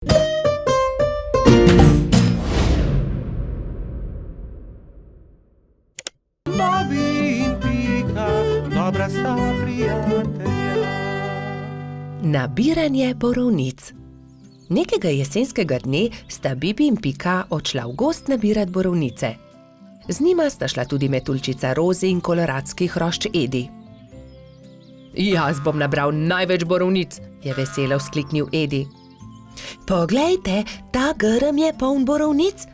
Bobby in Pika, dobra sta prijatelja. Nabiranje borovnic. Nekega jesenskega dne sta Bibi in Pika odšla v gozd nabirat borovnice. Z njima sta šla tudi metuljčica Rozi in koloradski hrošč Edi. Jaz bom nabral največ borovnic, je veselo vzkliknil Edi. Poglejte, ta grm je poln borovnic,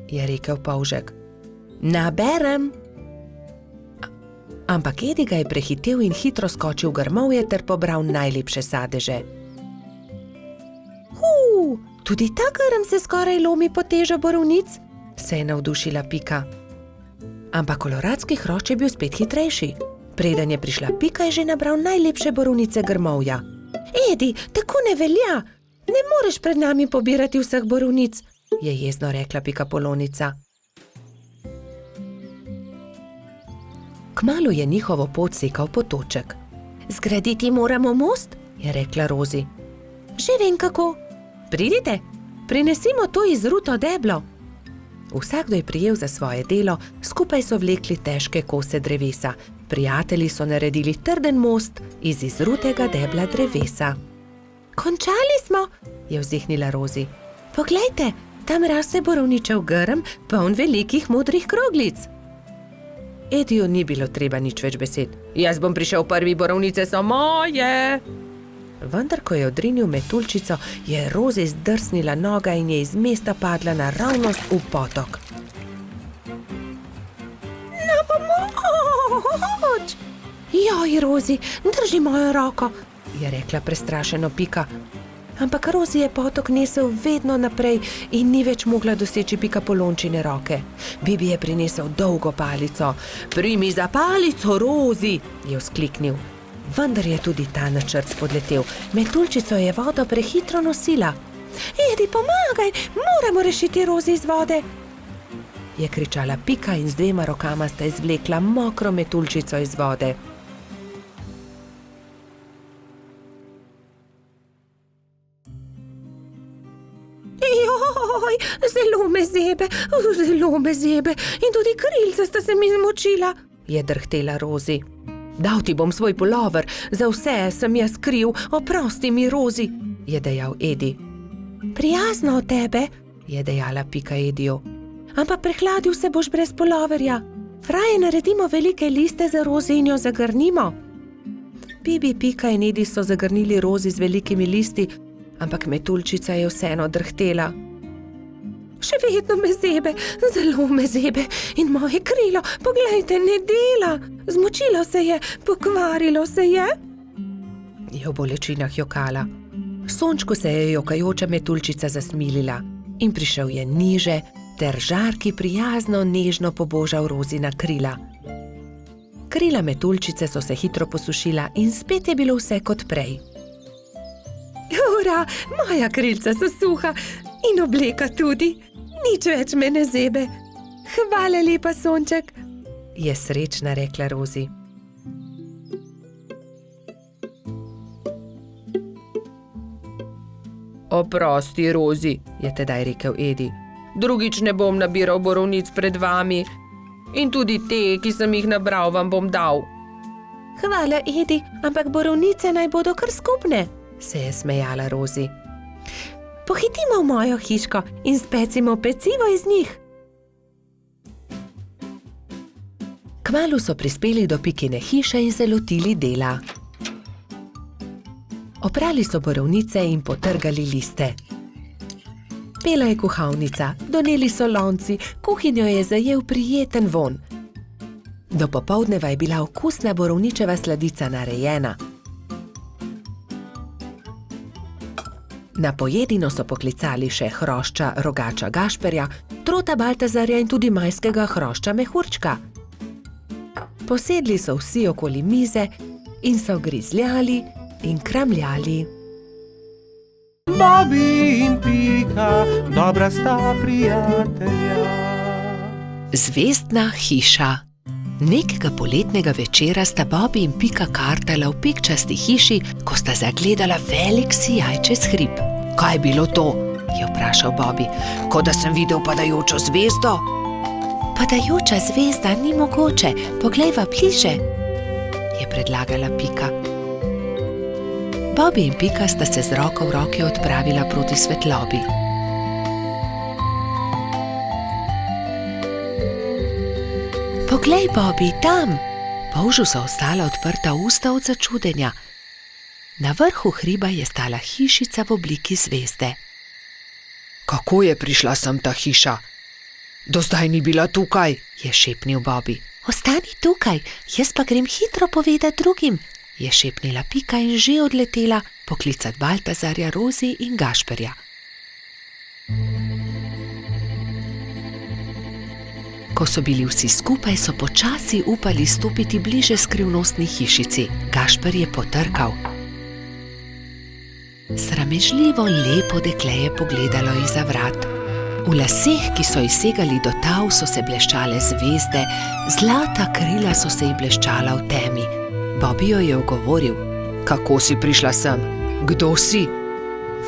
je rekel polžek. Naberem. Ampak Edi ga je prehitel in hitro skočil v grmovje ter pobral najlepše sadeže. Tudi ta grm se skoraj lomi pod težo borovnic, se je navdušila Pika. Ampak koloradski hrošč je bil spet hitrejši. Preden je prišla Pika, je že nabral najlepše borovnice grmovja. Edi, tako ne velja! Ne moreš pred nami pobirati vseh borovnic, je jezno rekla Pikapolonica. Kmalu je njihovo pot sekal potoček. Zgraditi moramo most, je rekla Rozi. Že vem kako. Pridite, prinesimo to izruto deblo. Vsakdo je prijel za svoje delo, skupaj so vlekli težke kose drevesa. Prijatelji so naredili trden most iz izrutega debla drevesa. Končali smo, je vzdihnila Rozi. Poglejte, tam raste borovničev grm, poln velikih modrih kroglic. Ediju ni bilo treba nič več besed. Jaz bom prišel prvi, borovnice so moje. Vendar, ko je odrinil metuljčico, je Rozi zdrsnila noga in je iz mesta padla naravnost v potok. Na pomoč! Joj, Rozi, drži mojo roko, je rekla prestrašeno Pika. Ampak Rozi je potok nesel vedno naprej in ni več mogla doseči Pikapolončine roke. Bibi je prinesel dolgo palico. Primi za palico, Rozi, je vzkliknil. Vendar je tudi ta načrt spodletel. Metuljčico je vodo prehitro nosila. Edi, pomagaj, moramo rešiti Rozi iz vode, je kričala Pika in z dvema rokama sta izvlekla mokro metuljčico iz vode. Joj, zelo me zebe in tudi krilca sta se mi zmočila, je drhtela Rozi. Dal ti bom svoj pulover, za vse sem jaz kriv, oprosti mi, Rozi, je dejal Edi. Prijazno od tebe, je dejala Pika Ediju. Ampak prehladil se boš brez puloverja. Raje naredimo velike liste za Rozi in jo zagrnimo. Bibi, Pika in Edi so zagrnili Rozi z velikimi listi, ampak metuljčica je vseeno drhtela. Še vedno me zebe, zelo me zebe in moje krilo, poglejte, ne dela. Zmočilo se je, pokvarilo se je. Je v bolečinah jokala. Sončku se je jokajoča metuljčica zasmilila in prišel je niže ter žarki prijazno nežno pobožal Rozina krila. Krila metuljčice so se hitro posušila in spet je bilo vse kot prej. Ura, moja krilca so suha in obleka tudi. Nič več me ne zebe. Hvala lepa, sonček, je srečna rekla Rozi. Oprosti, Rozi, je tedaj rekel Edi. Drugič ne bom nabiral borovnic pred vami. In tudi te, ki sem jih nabral, vam bom dal. Hvala, Edi, ampak borovnice naj bodo kar skupne, se je smejala Rozi. Pohitimo v mojo hiško in specimo pecivo iz njih. Kmalu so prispeli do Pikine hiše in se lotili dela. Oprali so borovnice in potrgali liste. Pela je kuhalnica, doneli so lonci, kuhinjo je zajel prijeten vonj. Do popoldneva je bila okusna borovničeva sladica narejena. Na pojedino so poklicali še hrošča Rogača Gašperja, Trota Baltazarja in tudi majskega hrošča Mehurčka. Posedli so vsi okoli mize in so grizljali in kramljali. Bobby in Pika, dobra sta prijatelja. Zvezdna hiša. Nekega poletnega večera sta Bobby in Pika kartala v pikčasti hiši, ko sta zagledala velik sijajčest hrib. Kaj je bilo to? Je vprašal Bobby. Kot da sem videl padajočo zvezdo. Padajoča zvezda ni mogoče, poglejva bliže, je predlagala Pika. Bobby in Pika sta se z roko v roki odpravila proti svetlobi. Poglej, Bobby, tam! Polžu so ostala odprta usta od začudenja. Na vrhu hriba je stala hišica v obliki zvezde. Kako je prišla sem ta hiša? Do zdaj ni bila tukaj, je šepnil Bobby. Ostani tukaj, jaz pa grem hitro povedati drugim, je šepnila Pika in že odletela poklicat Baltazarja, Rozi in Gašperja. Ko so bili vsi skupaj, so počasi upali stopiti bliže skrivnostni hišici. Gašper je potrkal. Sramežljivo lepo dekle je pogledalo izza vrat. V laseh, ki so ji segali do tav, so se bleščale zvezde, zlata krila so se ji bleščala v temi. Bobby jo je ogovoril. Kako si prišla sem? Kdo si?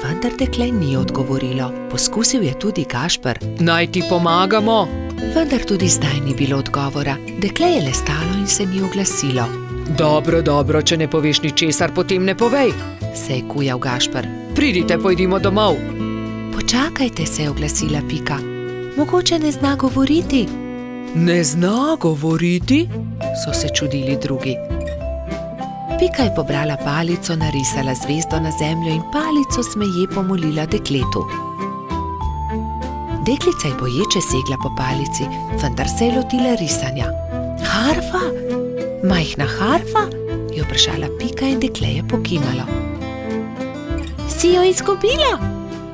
Vendar dekle ni odgovorilo. Poskusil je tudi Gašper. Naj ti pomagamo? Vendar tudi zdaj ni bilo odgovora. Dekle je le stalo in se ni oglasilo. Dobro, dobro, če ne poveš ničesar, potem ne povej, se je kujal Gašper. Pridite, pojdimo domov. Počakajte, se je oglasila Pika. Mogoče ne zna govoriti. Ne zna govoriti? So se čudili drugi. Pika je pobrala palico, narisala zvezdo na zemljo in palico smeje pomolila dekletu. Deklica je boječe segla po palici, vendar se je lotila risanja. Harfa? Majhna harfa? Je vprašala Pika in dekle je pokimalo. Si jo izgubila?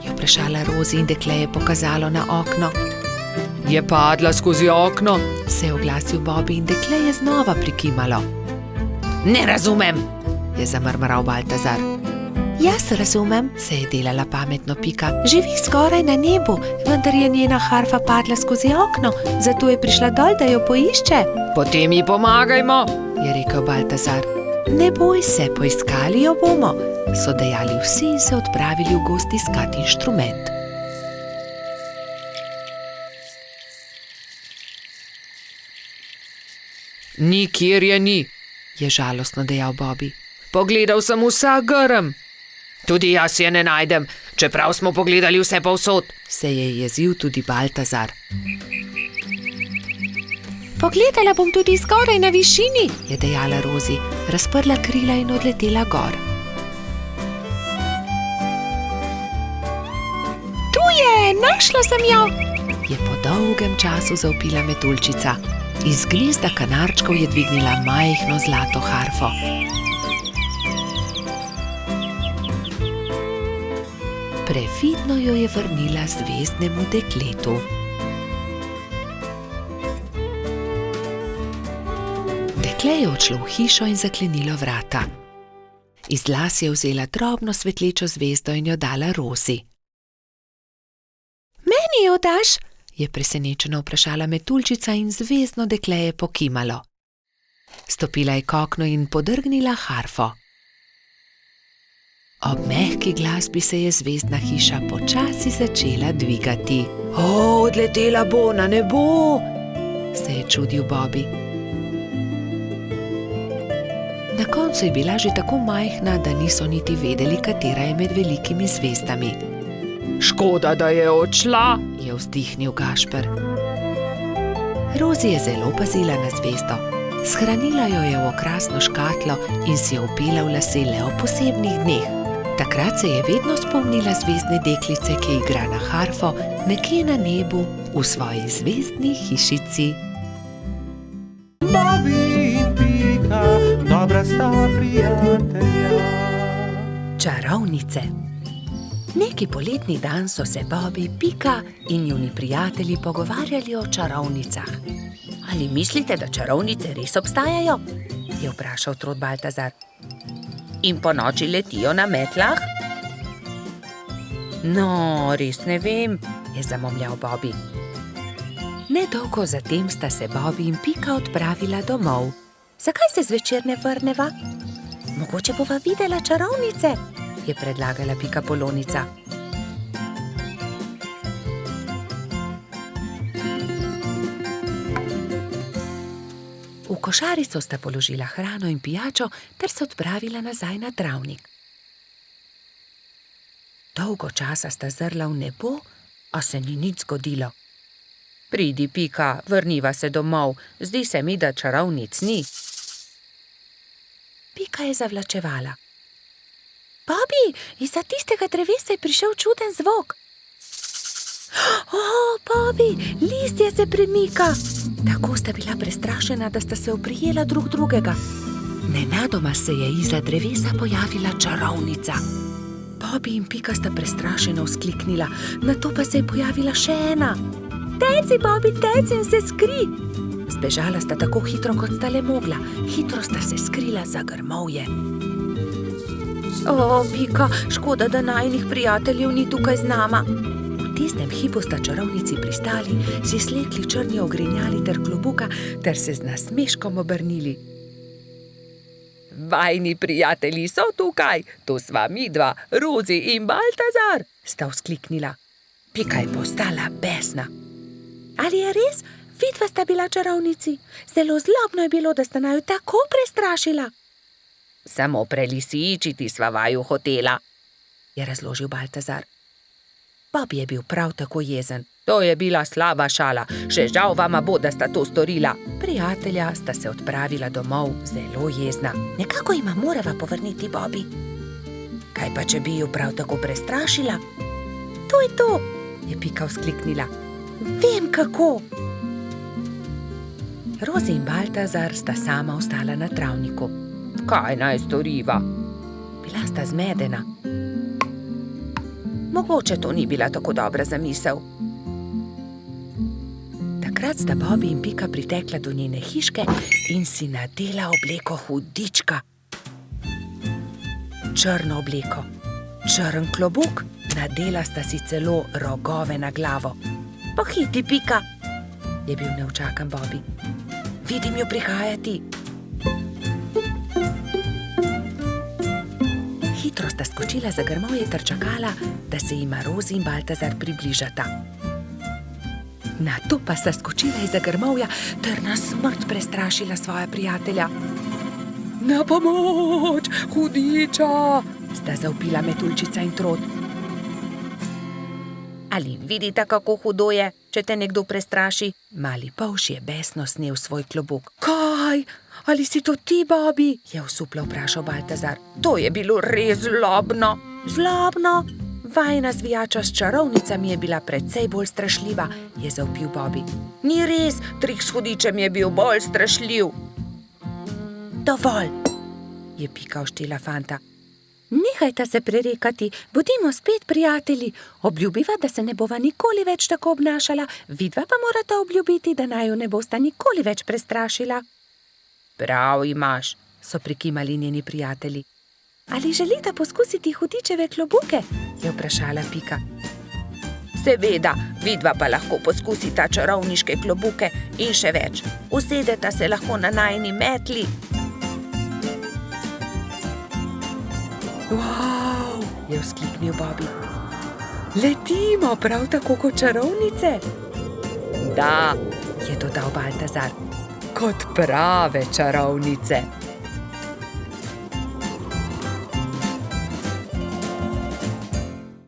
Je vprašala Rozi in dekle je pokazalo na okno. Je padla skozi okno, se je oglasil Bobby in dekle je znova prikimalo. Ne razumem, je zamrmral Baltazar. Jaz razumem, se je delala pametno Pika. Živi skoraj na nebu, vendar je njena harfa padla skozi okno, zato je prišla dol, da jo poišče. Potem ji pomagajmo, je rekel Baltazar. Ne boj se, poiskali jo bomo, so dejali vsi in se odpravili v gozd iskat inštrument. Nikjer je ni, je žalostno dejal Bobby. Pogledal sem vsak grm. Tudi jaz je ne najdem, čeprav smo pogledali vse povsod, se je jezil tudi Baltazar. Pogledala bom tudi skoraj na višini, je dejala Rozi, razprla krila in odletela gor. Tu je, našla sem jo, je po dolgem času zavpila metuljčica. Iz gnezda kanarčkov je dvignila majhno zlato harfo. Previdno jo je vrnila zvezdnemu dekletu. Dekle je odšlo v hišo in zaklenilo vrata. Iz las je vzela drobno svetlečo zvezdo in jo dala Rozi. Meni jo daš? Je presenečeno vprašala metuljčica in zvezdno dekle je pokimalo. Stopila je k oknu in podrgnila harfo. Ob mehki glasbi se je zvezdna hiša počasi začela dvigati. Odletela bo na nebo, se je čudil Bobby. Na koncu je bila že tako majhna, da niso niti vedeli, katera je med velikimi zvezdami. Škoda, da je odšla, je vzdihnil Gašper. Rozi je zelo pazila na zvezdo. Shranila jo je v okrasno škatlo in si jo vpela v lase le ob posebnih dneh. Takrat se je vedno spomnila zvezdne deklice, ki igra na harfo nekje na nebu v svoji zvezdni hišici. Bobby in Pika, dobra sta prijatelja. Čarovnice. Neki poletni dan so se Bobby, Pika in njuni prijatelji pogovarjali o čarovnicah. Ali mislite, da čarovnice res obstajajo? Je vprašal Trod Baltazar. In po noči letijo na metlah? No, res ne vem, je zamomljal Bobby. Nedolgo zatem sta se Bobby in Pika odpravila domov. Zakaj se zvečer ne vrneva? Mogoče bova videla čarovnice, je predlagala Pika Polonica. košarico sta položila hrano in pijačo ter se odpravila nazaj na travnik. Dolgo časa sta zrla v nebo, a se ni nič zgodilo. Pridi, Pika, vrniva se domov, zdi se mi, da čarovnic ni. Pika je zavlačevala. Bobi, izza tistega drevesa je prišel čuden zvok. Bobi, listje se premika. Tako sta bila prestrašena, da sta se oprijela drug drugega. Nenadoma se je izza drevesa pojavila čarovnica. Bobi in Pika sta prestrašeno vzkliknila, nato pa se je pojavila še ena. Teci, Bobi, teci in se skri! Zbežala sta tako hitro, kot sta le mogla. Hitro sta se skrila za grmovje. Pika, škoda, da najinih prijateljev ni tukaj z nama. V tistem hipu sta čarovnici pristali, si slekli črni ogrinjali ter klobuka ter se z nasmeškom obrnili. Vajni prijatelji so tukaj, tu sva midva, Rozi in Baltazar, sta vzkliknila. Pika je postala besna. Ali je res? Vidva sta bila čarovnici. Zelo zlobno je bilo, da sta naju tako prestrašila. Samo prelisičiti sva vaju hotela, je razložil Baltazar. Bobi je bil prav tako jezen. To je bila slaba šala, še žal vama bo, da sta to storila. Prijatelja sta se odpravila domov zelo jezna. Nekako jima morava povrniti Bobi. Kaj pa, če bi ju prav tako prestrašila? To je to, je Pika vzkliknila. Vem kako. Rozi in Baltazar sta sama ostala na travniku. Kaj naj storiva? Bila sta zmedena. Mogoče to ni bila tako dobra zamisel. Takrat sta Bobi in Pika pritekla do njene hiške in si nadela obleko hudička. Črno obleko, črn klobuk, nadela sta si celo rogove na glavo. Pohiti, Pika, je bil neučakan Bobi. Vidim jo prihajati. Hitro sta skočila za grmovje ter čakala, da se jima Rozi in Baltazar približata. Nato pa sta skočila izza grmovja ter na smrt prestrašila svoja prijatelja. Na pomoč, hudiča, sta zavpila Metuljčica in Trod. Ali vidite, kako hudo je, če te nekdo prestraši? Mali polž je besno snel svoj klobuk. Kaj? Ali si to ti, Bobi? Je osuplo vprašal Baltazar. To je bilo res zlobno. Zlobno? Vajna zvijača s čarovnicami je bila precej bolj strašljiva, je zavpil Bobi. Ni res, trik s hudičem je bil bolj strašljiv. Dovolj, je Pika oštela fanta. Nehajta se prerekati, bodimo spet prijatelji. Obljubiva, da se ne bova nikoli več tako obnašala, vidva pa morata obljubiti, da naju ne bosta nikoli več prestrašila. Prav imaš, so prikimali njeni prijatelji. Ali želita poskusiti hudičeve klobuke? Je vprašala Pika. Seveda, vidva pa lahko poskusita čarovniške klobuke in še več. Usedeta se lahko na najini metli. Wow, je vzkliknil Bobi. Letimo prav tako kot čarovnice? Da, je dodal Baltazar, kot prave čarovnice.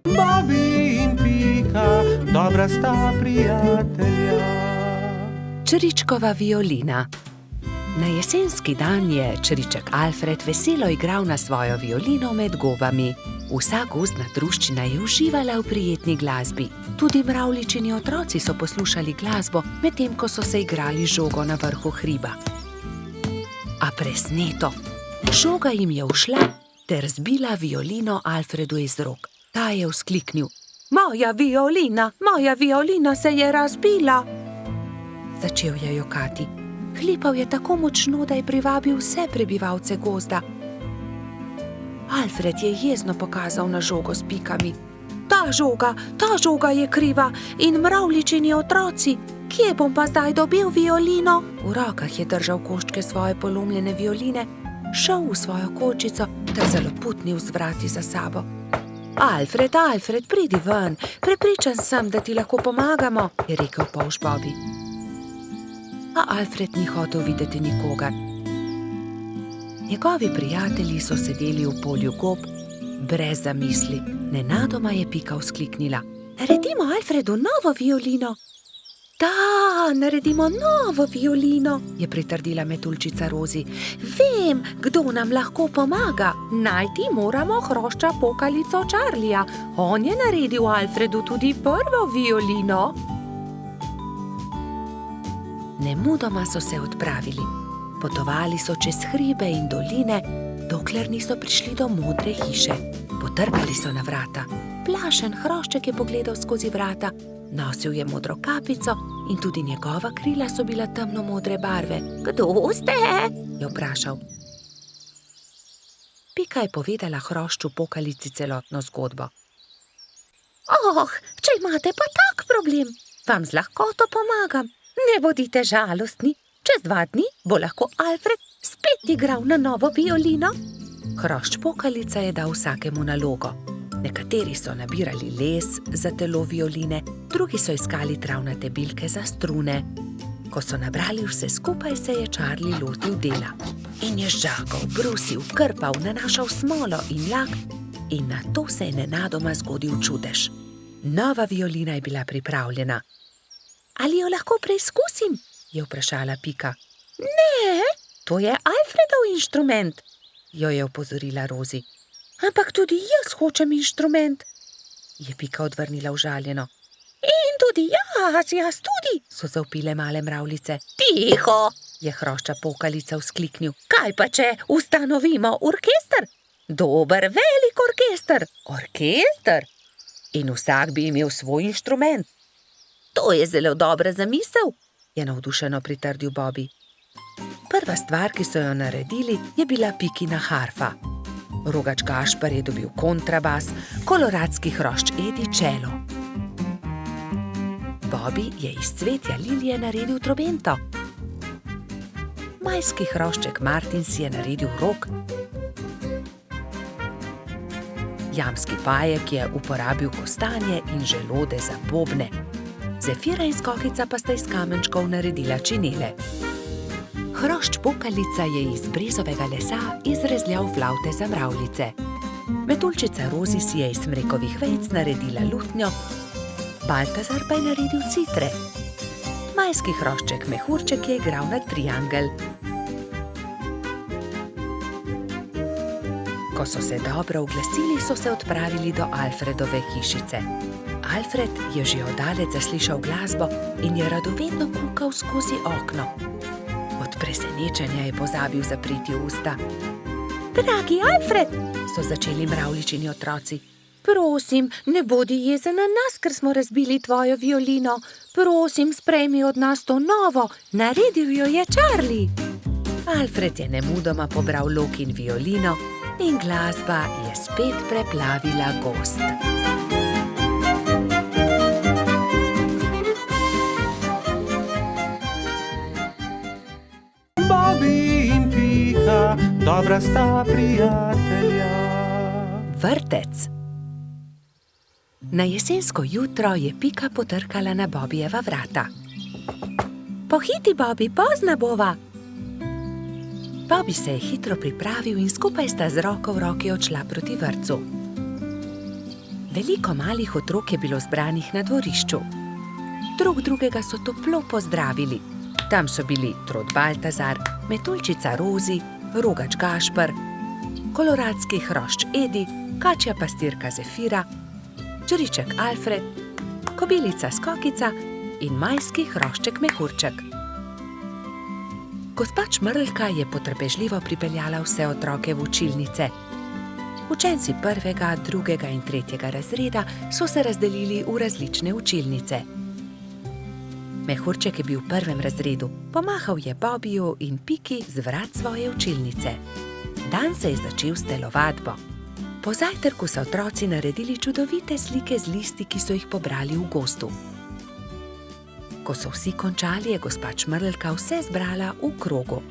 Bobi in Pika, dobra sta prijatelja. Čričkova violina. Na jesenski dan je čriček Alfred veselo igral na svojo violino med gobami. Vsa gozdna druščina je uživala v prijetni glasbi. Tudi mravljičini otroci so poslušali glasbo, medtem ko so se igrali žogo na vrhu hriba. A presneto, žoga jim je ušla ter zbila violino Alfredu iz rok. Ta je vzkliknil: moja violina se je razbila. Začel je jokati. Hlipal je tako močno, da je privabil vse prebivalce gozda. Alfred je jezno pokazal na žogo s pikami. Ta žoga je kriva in mravljičini otroci. Kje bom pa zdaj dobil violino? V rokah je držal koščke svoje polomljene violine, šel v svojo kočico ter zaloputnil z vrati za sabo. Alfred, pridi ven, prepričan sem, da ti lahko pomagamo, je rekel polž Bobi. a Alfred ni hotel videti nikogar. Njegovi prijatelji so sedeli v polju gob, brez zamisli. Nenadoma je Pika vzkliknila: "Naredimo Alfredu novo violino." "Da, naredimo novo violino," je pritrdila metuljčica Rozi. "Vem, kdo nam lahko pomaga. Najti moramo hrošča pokalico Charlija. On je naredil Alfredu tudi prvo violino." Nemudoma so se odpravili. Potovali so čez hribe in doline, dokler niso prišli do modre hiše. Potrkali so na vrata. Plašen hrošček je pogledal skozi vrata. Nosil je modro kapico in tudi njegova krila so bila temno-modre barve. "Kdo ste?" je vprašal. Pika je povedala hrošču pokalici celotno zgodbo. "Oh, če imate pa tak problem, vam z lahkoto pomagam. Ne bodite žalostni. Čez 2 dni bo lahko Alfred spet igral na novo violino." Hrošč pokalica je dal vsakemu nalogo. Nekateri so nabirali les za telo violine, drugi so iskali travnate bilke za strune. Ko so nabrali vse skupaj, se je Charlie lotil dela. In je žagal, brusil, krpal, nanašal smolo in lak in nato se je nenadoma zgodil čudež. Nova violina je bila pripravljena. "Ali jo lahko preizkusim?" je vprašala Pika. "Ne, to je Alfredov inštrument," jo je opozorila Rozi. "Ampak tudi jaz hočem inštrument," je Pika odvrnila užaljeno. "In tudi jaz tudi," so zavpile male mravljice. "Tiho," je hrošča pokalica vzkliknil. "Kaj pa če ustanovimo orkester? Dober, velik orkester." "Orkester? In vsak bi imel svoj inštrument?" "To je zelo dobra zamisel," je navdušeno pritrdil Bobby. Prva stvar, ki so jo naredili, je bila Pikina harfa. Rogač Gašper je dobil kontrabas, koloradski hrošč Edi čelo. Bobby je iz cvetja lilije naredil trobento. Majski hrošček Martin si je naredil rog. Jamski pajek je uporabil kostanje in želode za bobne. Zefira in Skokica pa sta iz kamenčkov naredila činele. Hrošč pokalica je iz brezovega lesa izrezljal flavte za mravljice. Metuljčica Rozi si je iz smrekovih vejic naredila lutnjo, Baltazar pa je naredil citre. Majski hrošček Mehurček je igral na triangel. Ko so se dobro oglasili, so se odpravili do Alfredove hišice. Alfred je že oddaleč zaslišal glasbo in je radovedno kukal skozi okno. Od presenečenja je pozabil zapreti usta. "Dragi Alfred," so začeli mravljičini otroci. "Prosim, ne bodi jezen na nas, ker smo razbili tvojo violino. Prosim, sprejmi od nas to novo, naredil jo je Charlie." Alfred je nemudoma pobral lok in violino in glasba je spet preplavila gozd. Bobby in Pika, dobra sta prijatelja. Vrtec. Na jesensko jutro je Pika potrkala na Bobbyjeva vrata. "Pohiti, Bobby, pozna bova." Bobby se je hitro pripravil in skupaj sta z roko v roki odšla proti vrtcu. Veliko malih otrok je bilo zbranih na dvorišču. Drug drugega so toplo pozdravili. Tam so bili Trod Baltazar, Metuljčica Rozi, Rogač Gašper, koloradski hrošč Edi, kačja pastirka Zefira, čriček Alfred, kobilica Skokica in majski hrošček Mehurček. Gospa Čmrlka je potrpežljivo pripeljala vse otroke v učilnice. Učenci 1., 2. in 3. razreda so se razdelili v različne učilnice. Mehurček je bil v 1. razredu, pomahal je Bobbyju in Piki z vrat svoje učilnice. Dan se je začel s telovadbo. Po zajtrku so otroci naredili čudovite slike z listi, ki so jih pobrali v gozdu. Ko so vsi končali, je gospa Čmrlka vse zbrala v krogu.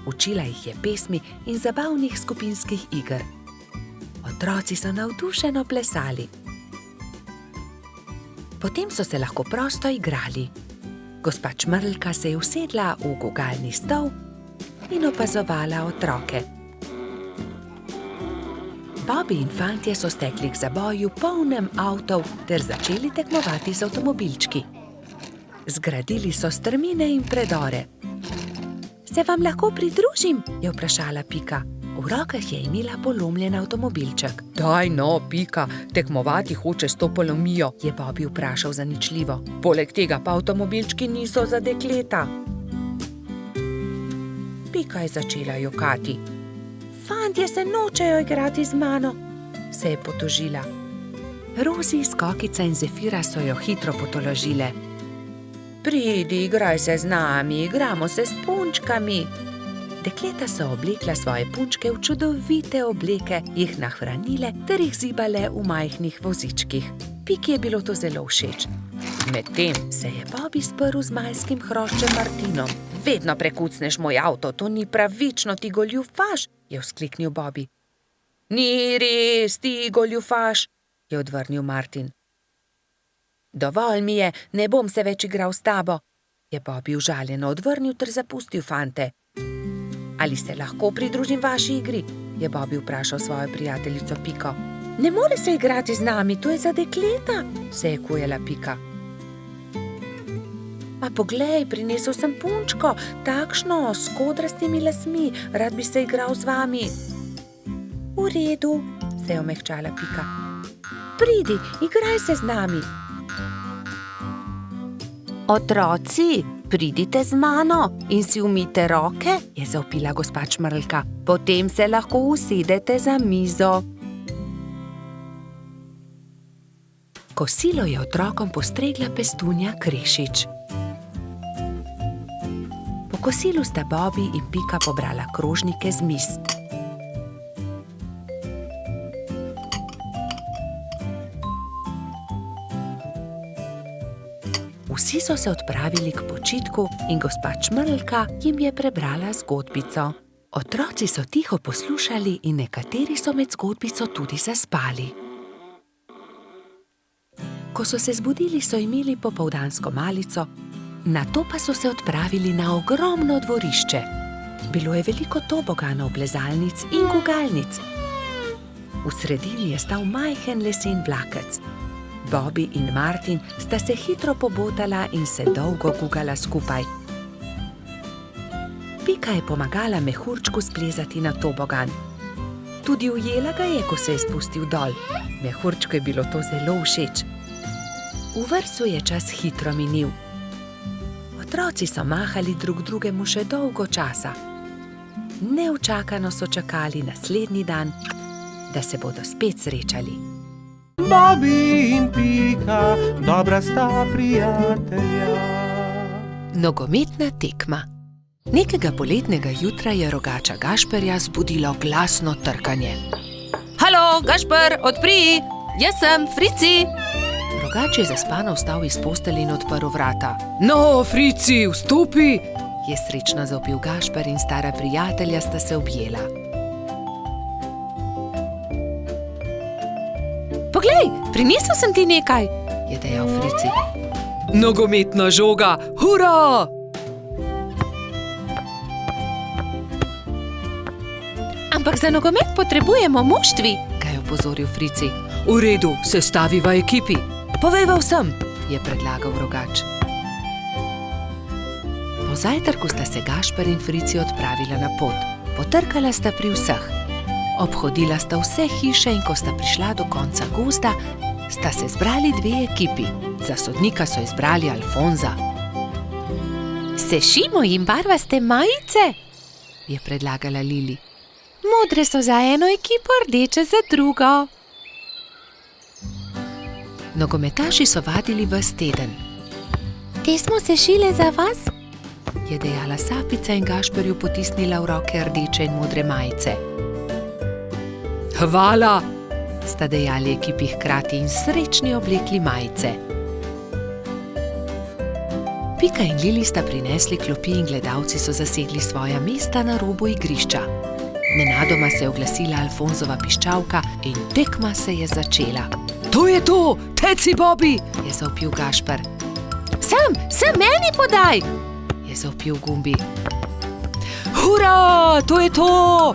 Učila jih je pesmi in zabavnih skupinskih iger. Otroci so navdušeno plesali. Potem so se lahko prosto igrali. Gospa Čmrlka se je usedla v gugalni stol in opazovala otroke. Bobby in fantje so stekli k zaboju polnem avtov ter začeli tekmovati z avtomobilčki. Zgradili so strmine in predore. Se vam lahko pridružim? Je vprašala Pika. V rokah je imela polomljen avtomobilček. Daj no, Pika, tekmovati hoče s to polomijo, je Bobby vprašal zaničljivo. Poleg tega pa avtomobilčki niso za dekleta. Pika je začela jokati. Fantje se nočejo igrati z mano, se je potožila. Rozi, Skokica in Zefira so jo hitro potolažile. Pridi, igraj se z nami, igramo se s punčkami. Dekleta so oblekla svoje punčke v čudovite obleke, jih nahranile ter jih zibale v majhnih vozičkih. Piki je bilo to zelo všeč. Medtem se je Bobby sprl z majskim hroščem Martinom. Vedno prekucneš moj avto, to ni pravično, ti goljufaš, je vzkliknil Bobby. Ni res, ti goljufaš, je odvrnil Martin. Dovolj mi je, ne bom se več igral s tabo, je Bobby užaljeno odvrnil ter zapustil fante. Ali se lahko pridružim vaši igri? Je Bobby vprašal svojo prijateljico Piko. Ne more se igrati z nami, to je za dekleta, se je kujala Pika. Pa poglej, prinesel sem punčko, takšno, s kodrastimi lasmi, rad bi se igral z vami. V redu, se je omehčala Pika. Pridi, igraj se z nami. Otroci, pridite z mano in si umijte roke, je zavpila gospa Čmrlka. Potem se lahko usedete za mizo. Kosilo je otrokom postregla pestunja Krešič. Po kosilu sta Bobby in Pika pobrala krožnike z miz. Vsi so se odpravili k počitku in gospa Čmrlka jim je prebrala zgodbico. Otroci so tiho poslušali in nekateri so med zgodbico tudi zaspali. Ko so se zbudili, so imeli popoldansko malico, nato pa so se odpravili na ogromno dvorišče. Bilo je veliko toboganov, plezalnic in gugalnic. V sredini je stal majhen lesen vlakec. Bobby in Martin sta se hitro pobotala in se dolgo gugala skupaj. Pika je pomagala mehurčku splezati na tobogan. Tudi ujela ga je, ko se je spustil dol. Mehurčku je bilo to zelo všeč. V vrtcu je čas hitro minil. Otroci so mahali drug drugemu še dolgo časa. Neučakano so čakali naslednji dan, da se bodo spet srečali. Bobby in Pika, dobra sta prijatelja. Nogometna tekma. Nekega poletnega jutra je rogača Gašperja zbudilo glasno trkanje. Halo, Gašper, odpri! Jaz sem, Frici! Rogač je zaspano vstal iz postelje in odprl vrata. No, Frici, vstopi! Je srečno zavpil Gašper in stara prijatelja sta se objela. Poglej, prinesel sem ti nekaj, je dejal Frici. Nogometna žoga, hura! Ampak za nogomet potrebujemo moštvi, ga je opozoril Frici. V redu, sestaviva ekipi. Povejva vsem, je predlagal rogač. Po zajtrku sta se Gašper in Frici odpravila na pot. Potrkala sta pri vseh. Obhodila sta vse hiše in ko sta prišla do konca gozda, sta se zbrali dve ekipi. Za sodnika so izbrali Alfonza. Sešimo jim barvaste majice, je predlagala Lili. Modre so za eno ekipo, rdeče za drugo. Nogometaši so vadili ves teden. Te smo sešile za vas, je dejala Sapica in Gašperju potisnila v roke rdeče in modre majice. Hvala, sta dejali ekipi hkrati in srečni oblekli majice. Pika in Lili sta prinesli klopi in gledalci so zasedli svoja mesta na robu igrišča. Nenadoma se je oglasila Alfonzova piščalka in tekma se je začela. To je to, teci Bobby, je zavpil Gašper. Sem meni podaj, je zavpil Gumbi. Hura, to je to!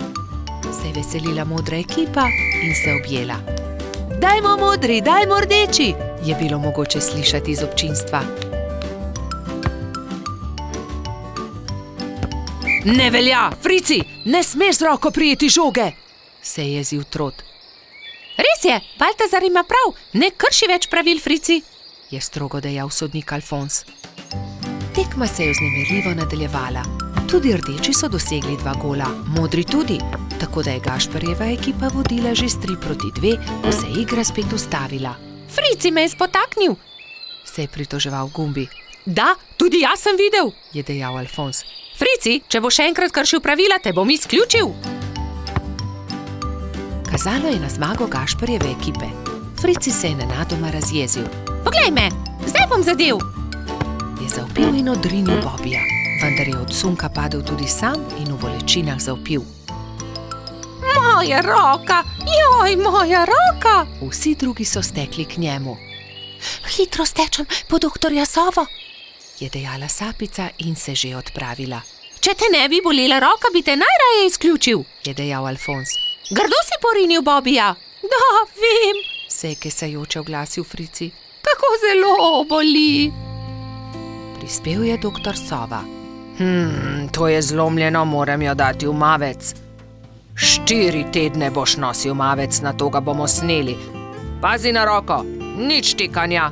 Se je veselila modra ekipa in se objela. Dajmo modri, dajmo rdeči, je bilo mogoče slišati iz občinstva. Ne velja, Frici, ne smeš z roko prijeti žoge, se je jezil Trot. Res je, Baltazar ima prav, ne krši več pravil, Frici, je strogo dejal sodnik Alfons. Tekma se je vznemirljivo nadaljevala. Tudi rdeči so dosegli 2 gola, modri tudi, tako da je Gašperjeva ekipa vodila že s 3-2, ko se je igra spet ustavila. Frici me je spotaknil, se je pritoževal Gumbi. Da, tudi jaz sem videl, je dejal Alfons. Frici, če bo še enkrat kršil pravila, te bom izključil. Kazalo je na zmago Gašperjeve ekipe. Frici se je nenadoma razjezil. Poglej me, zdaj bom zadel, je zavpil in odrinil Bobija, vendar je od sunka padel tudi sam in v bolečinah zavpil. Moja roka, joj, moja roka! Vsi drugi so stekli k njemu. Hitro stečem po doktorja Sovo, je dejala Sapica in se že odpravila. Če te ne bi bolela roka, bi te najraje izključil, je dejal Alfons. Grdo si porinil Bobija. Da, vem, se je kesajoče oglasil Frici. Kako zelo boli. Prispel je doktor Sova. To je zlomljeno, moram jo dati v mavec. 4 tedne boš nosil mavec, na to ga bomo sneli. Pazi na roko, nič tikanja.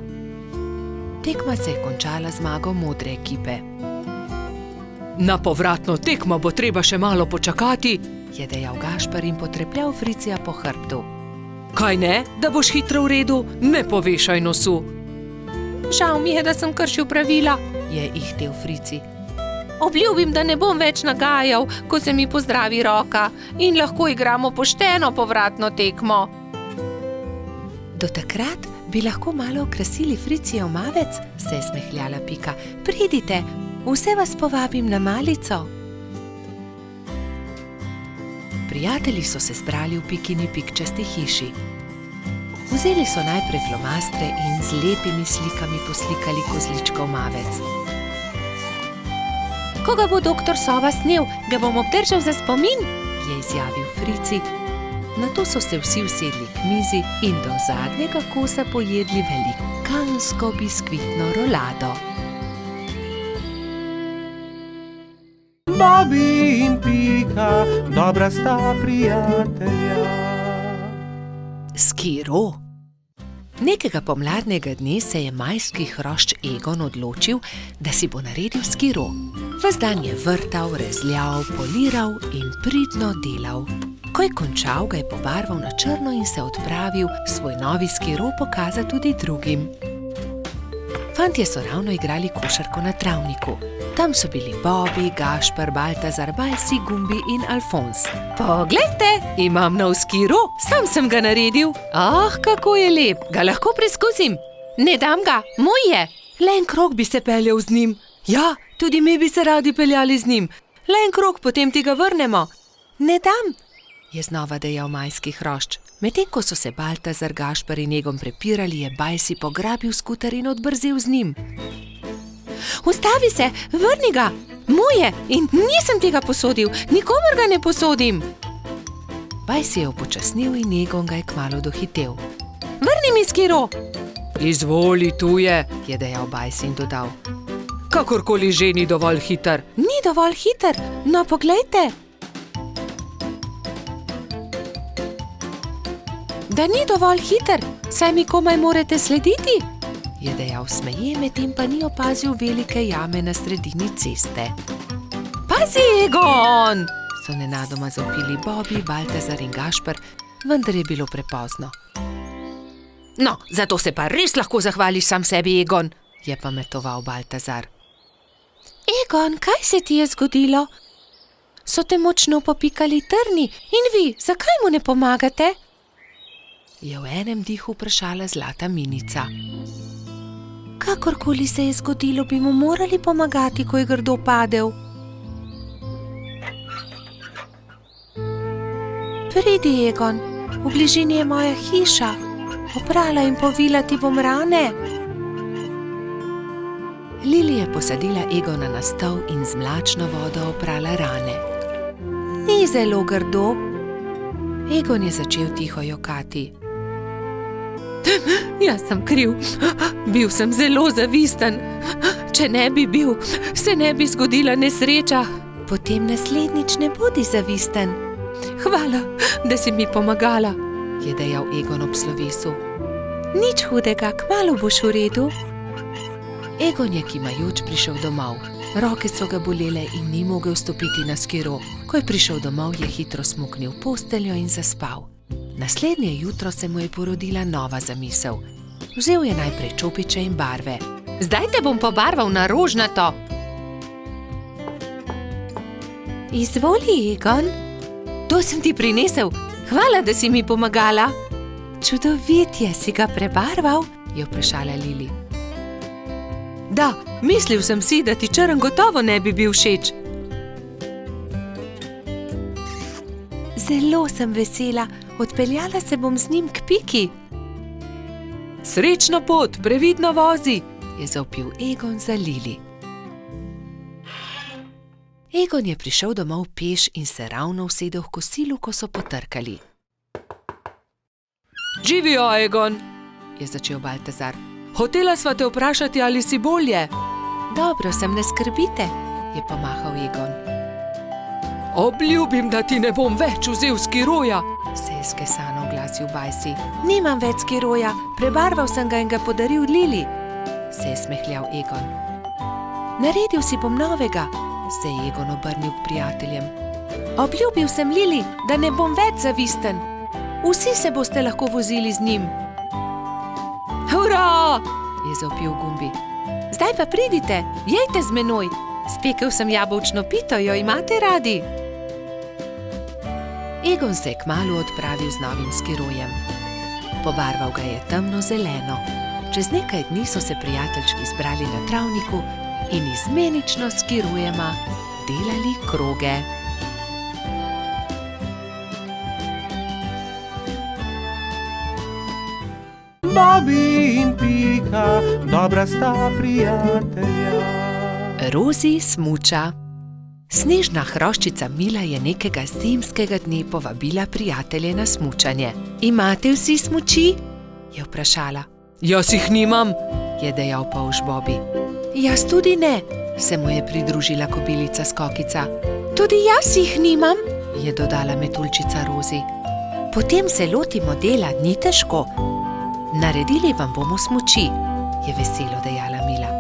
Tekma se je končala zmago modre ekipe. Na povratno tekmo bo treba še malo počakati, je dejal Gašper in potrepljal Fricija po hrbtu. Kaj ne, da boš hitro v redu, ne povešaj nosu. Žal mi je, da sem kršil pravila, je ihtel Frici. Obljubim, da ne bom več nagajal, ko se mi pozdravi roka in lahko igramo pošteno povratno tekmo. Do takrat bi lahko malo okrasili Fricijev mavec, se je smehljala Pika. Pridite, vse vas povabim na malico. Prijatelji so se zbrali v Pikini pikčasti hiši. Vzeli so najprej flomastre in z lepimi slikami poslikali kozličkov mavec. Ko ga bo doktor Sova snel, ga bom obdržal za spomin, je izjavil Frici. Nato so se vsi usedli k mizi in do zadnjega kosa pojedli velikansko biskvitno rolado. Bobi in Pika, dobra sta prijatelja. Skiro. Nekega pomladnega dne se je majski hrošč Egon odločil, da si bo naredil skiro. Ves dan je vrtal, rezljal, poliral in pridno delal. Ko je končal, ga je pobarval na črno in se odpravil svoj novi skiro pokazati tudi drugim. Fantje so ravno igrali košarko na travniku. Tam so bili Bobi, Gašper, Baltazar, Bajsi, Gumbi in Alfons. Poglejte, imam nov skiro, sam sem ga naredil. Kako je lep, ga lahko preizkusim. Ne dam ga, moj je. Le en krog bi se peljal z njim. Ja, tudi mi bi se radi peljali z njim. Le en krog, potem ti ga vrnemo. Ne dam, je znova dejal majski hrošč. Medtem ko so se Baltazar, Gašper in Egon prepirali, je Bajsi pograbil skuter in odbrzel z njim. Ustavi se, vrni ga, moj je in nisem ti ga posodil, nikomur ga ne posodim. Bajsi je upočasnil in Egon ga je kmalu dohitel. Vrni mi skiro. Izvoli, tu je dejal Bajsi in dodal. Kakorkoli že ni dovolj hiter. Ni dovolj hiter, no poglejte. Da ni dovolj hiter, saj mi komaj morate slediti, je dejal smeje, medtem pa ni opazil velike jame na sredini ceste. Pazi, Egon! So nenadoma zavpili Bobi, Baltazar in Gašper, vendar je bilo prepozno. No, zato se pa res lahko zahvališ sam sebi, Egon, je pametoval Baltazar. Egon, kaj se ti je zgodilo? So te močno popikali trni in vi, zakaj mu ne pomagate? Je v enem dihu vprašala zlata minica. Kakorkoli se je zgodilo, bi mu morali pomagati, ko je grdo padel. Pridi, Egon, v bližini je moja hiša. Oprala in povila ti bom rane. Lili je posadila Egona na stol in z mlačno vodo oprala rane. Ni zelo grdo. Egon je začel tiho jokati. Jaz sem kriv. Bil sem zelo zavisten. Če ne bi bil, se ne bi zgodila nesreča. Potem naslednjič ne bodi zavisten. Hvala, da si mi pomagala, je dejal Egon ob slovesu. Nič hudega, kmalu boš v redu. Egon je kimajoč prišel domov. Roke so ga bolele in ni mogel stopiti na skiro. Ko je prišel domov, je hitro smuknil v posteljo in zaspal. Naslednje jutro se mu je porodila nova zamisel. Vzel je najprej čopiče in barve. Zdaj te bom pobarval na rožnato. Izvoli, Egon. To sem ti prinesel. Hvala, da si mi pomagala. Čudovit je, si ga prebarval, je vprašala Lili. Da, mislil sem si, da ti črn gotovo ne bi bil všeč. Zelo sem vesela. Odpeljala se bom z njim k Piki. Srečno pot, previdno vozi, je zavpil Egon za Lili. Egon je prišel domov peš in se ravno usedel v kosilu, ko so potrkali. Živijo, Egon, je začel Baltazar. Hotela sva te vprašati, ali si bolje. Dobro sem, ne skrbite, je pomahal Egon. Obljubim, da ti ne bom več vzel skiroja, se je skesano oglasil Bajsi. Nimam več skiroja, prebarval sem ga in ga podaril Lili, se je smehljal Egon. Naredil si bom novega, se je Egon obrnil k prijateljem. Obljubil sem Lili, da ne bom več zavisten. Vsi se boste lahko vozili z njim. Hurra, je zavpil Gumbi. Zdaj pa pridite, jejte z menoj. Spekel sem jabolčno pito, jo imate radi? Egon se je kmalu odpravil z novim skirojem. Pobarval ga je temno zeleno. Čez nekaj dni so se prijateljčki zbrali na travniku in izmenično s skirojema delali kroge. Bobby in Pika, dobra sta prijatelja. Rozi smuča. Snežna hroščica Mila je nekega zimskega dne povabila prijatelje na smučanje. Imate vsi smuči? Je vprašala. Jaz jih nimam, je dejal polž Bobby. Jaz tudi ne, se mu je pridružila kobilica Skokica. Tudi jaz jih nimam, je dodala metuljčica Rozi. Potem se lotimo dela, ni težko. Naredili vam bomo smuči, je veselo dejala Mila.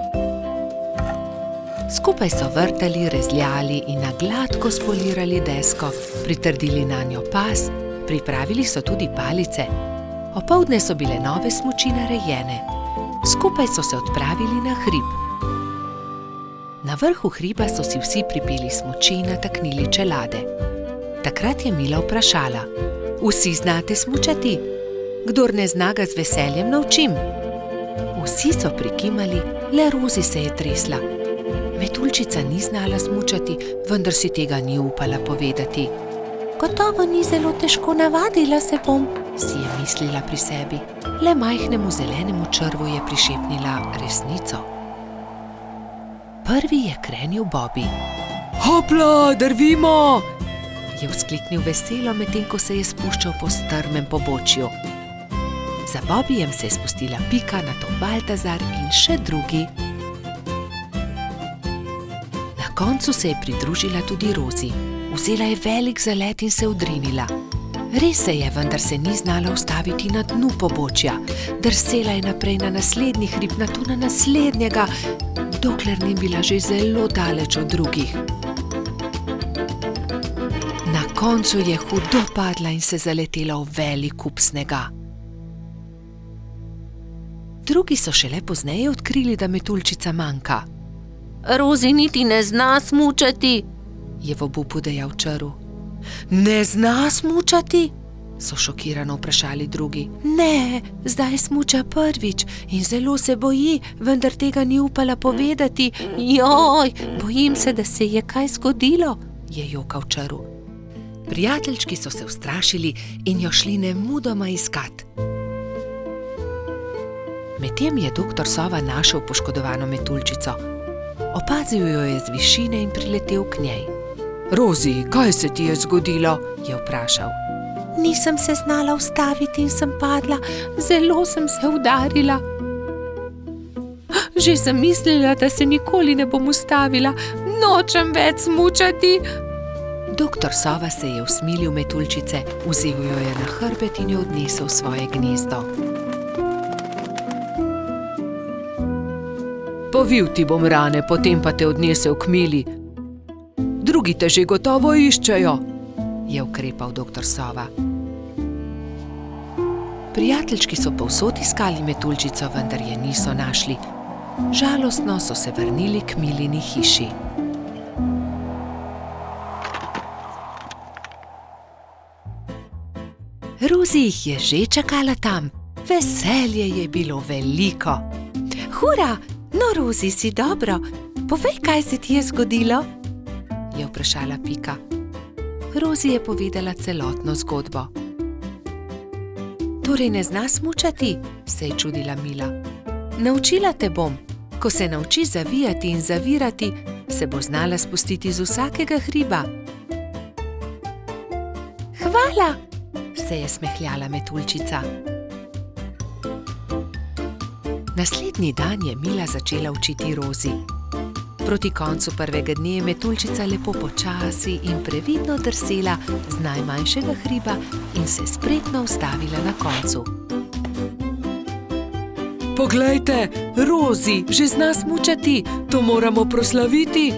Skupaj so vrtali, rezljali in na gladko spolirali desko, pritrdili nanjo pas, pripravili so tudi palice. Opoldne so bile nove smuči narejene. Skupaj so se odpravili na hrib. Na vrhu hriba so si vsi pripeli smuči in nataknili čelade. Takrat je Mila vprašala. Vsi znate smučati? Kdor ne zna, ga z veseljem naučim. Vsi so prikimali, le Rozi se je tresla. Metuljčica ni znala smučati, vendar si tega ni upala povedati. Gotovo ni zelo težko, navadila se bom, si je mislila pri sebi. Le majhnemu zelenemu črvu je prišepnila resnico. Prvi je krenil Bobby. Hopla, drvimo! Je vzkliknil veselo, medtem ko se je spuščal po strmem pobočju. Za Bobbyjem se je spustila Pika, nato Baltazar in še drugi. Na koncu se je pridružila tudi Rozi. Vzela je velik zalet in se odrinila. Res se je, vendar se ni znala ustaviti na dnu pobočja. Drsela je naprej na naslednji hrib, nato na naslednjega, dokler ni bila že zelo daleč od drugih. Na koncu je hudo padla in se zaletela v velik kup snega. Drugi so šele pozneje odkrili, da metuljčica manjka. Rozi niti ne zna smučati, je v obupu dejal črv. Ne zna smučati? So šokirano vprašali drugi. Ne, zdaj smuča prvič in zelo se boji, vendar tega ni upala povedati. Joj, bojim se, da se je kaj zgodilo, je jokal črv. Prijateljčki so se ustrašili in jo šli nemudoma iskat. Medtem je doktor Sova našel poškodovano metuljčico. Opazil jo je z višine in priletel k njej. Rozi, kaj se ti je zgodilo? Je vprašal. Nisem se znala ustaviti in sem padla, zelo sem se udarila. Že sem mislila, da se nikoli ne bom ustavila, nočem več smučati. Doktor Sova se je usmilil metuljčice, vzel jo je na hrbet in jo odnesel v svoje gnezdo. Povil ti bom rane, potem pa te odnesel k Mili. Drugi te že gotovo iščejo, je ukrepal doktor Sova. Prijateljčki so povsod iskali metuljčico, vendar je niso našli. Žalostno so se vrnili k Milini hiši. Rozi jih je že čakala tam. Veselje je bilo veliko. Hura! No, Rozi, si dobro. Povej, kaj se ti je zgodilo? Je vprašala Pika. Rozi je povedala celotno zgodbo. Torej ne zna smučati? Se je čudila Mila. Naučila te bom. Ko se nauči zavijati in zavirati, se bo znala spustiti z vsakega hriba. Hvala! Se je smehljala metuljčica. Naslednji dan je Mila začela učiti Rozi. Proti koncu prvega dne je metuljčica lepo počasi in previdno drsela z najmanjšega hriba in se spretno ustavila na koncu. Poglejte, Rozi že zna smučati, to moramo proslaviti,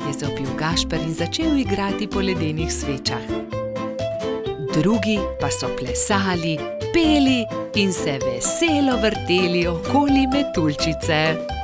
je zavpil Gašper in začel igrati po ledenih svečah. Drugi pa so plesali, peli in se veselo vrteli okoli metuljčice.